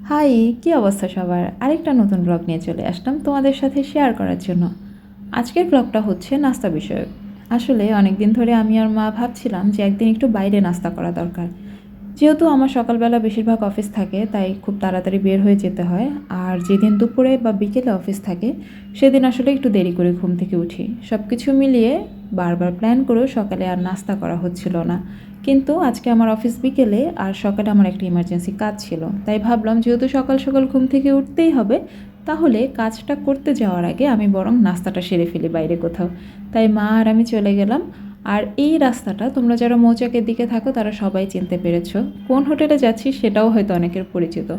High, কী অবস্থা সবার? আরেকটা নতুন ব্লগ নিয়ে চলে আসলাম তোমাদের সাথে শেয়ার করার জন্য। আজকের ব্লগটা হচ্ছে নাস্তা বিষয়ক। আসলে অনেক দিন ধরে আমি আর মা ভাবছিলাম যে একদিন একটু বাইরে নাস্তা করা দরকার। যেহেতু আমার সকালবেলা বেশিরভাগ অফিস থাকে, তাই খুব তাড়াতাড়ি বের হয়ে যেতে হয়। আর যেদিন দুপুরে বা বিকেলে অফিস থাকে, সেদিন আসলে একটু দেরি করে ঘুম থেকে উঠি। সব কিছু মিলিয়ে বারবার প্ল্যান করেও সকালে আর নাস্তা করা হচ্ছিল না। কিন্তু আজকে আমার অফিস বিকেলে, আর সকালে আমার একটা ইমার্জেন্সি কাজ ছিল, তাই ভাবলাম যেহেতু সকাল সকাল ঘুম থেকে উঠতেই হবে, তাহলে কাজটা করতে যাওয়ার আগে আমি বরং নাস্তাটা সেরে ফেলি বাইরে কোথাও। তাই মা আর আমি চলে গেলাম। আর এই রাস্তাটা তোমরা যারা মৌচাকের দিকে থাকো তারা সবাই চিনতে পেরেছো। কোন হোটেলে যাচ্ছি সেটাও হয়তো অনেকের পরিচিত।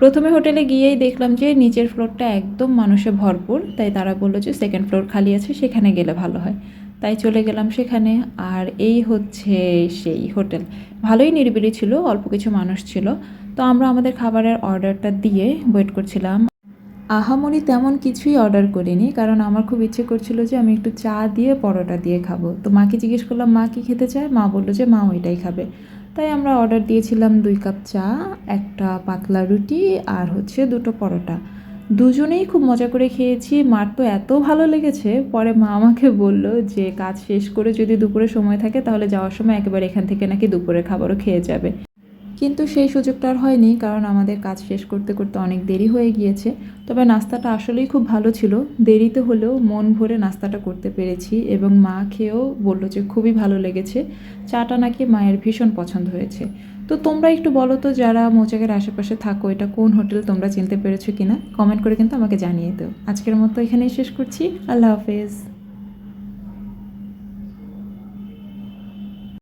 প্রথমে হোটেলে গিয়েই দেখলাম যে নিচের ফ্লোরটা একদম মানুষে ভরপুর, তাই তারা বললো যে সেকেন্ড ফ্লোর খালি আছে, সেখানে গেলে ভালো হয়। তাই চলে গেলাম সেখানে। আর এই হচ্ছে সেই হোটেল। ভালোই নিরিবিলি ছিল, অল্প কিছু মানুষ ছিল। তো আমরা আমাদের খাবারের অর্ডারটা দিয়ে ওয়েট করছিলাম। আহামরি তেমন কিছুই অর্ডার করিনি, কারণ আমার খুব ইচ্ছে করছিল যে আমি একটু চা দিয়ে পরোটা দিয়ে খাবো। তো মাকে জিজ্ঞেস করলাম মা কী খেতে চায়, মা বললো যে মা ওইটাই খাবে। তাই আমরা অর্ডার দিয়েছিলাম 2 কাপ চা, একটা পাতলা রুটি, আর হচ্ছে 2টো পরোটা। দুজনেই খুব মজা করে খেয়েছি। মার তো এত ভালো লেগেছে, পরে মা আমাকে বলল যে কাজ শেষ করে যদি দুপুরে সময় থাকে তাহলে যাওয়ার সময় একেবারে এখান থেকে নাকি দুপুরের খাবারও খেয়ে যাবে। কিন্তু সেই সুযোগটা আর হয়নি, কারণ আমাদের কাজ শেষ করতে করতে অনেক দেরি হয়ে গিয়েছে। তবে নাস্তাটা আসলেই খুব ভালো ছিল। দেরিতে হলেও মন ভরে নাস্তাটা করতে পেরেছি, এবং মা খেয়েও বলল যে খুবই ভালো লেগেছে। চাটা নাকি মায়ের ভীষণ পছন্দ হয়েছে। তো তোমরা একটু বলো তো, যারা মৌচাকের আশেপাশে থাকো, এটা কোন হোটেল, তোমরা চিনতে পেরেছো কিনা? কমেন্ট করে কিন্তু আমাকে জানিয়ে দাও। আজকের মতো এখানেই শেষ করছি। আল্লাহ হাফেজ।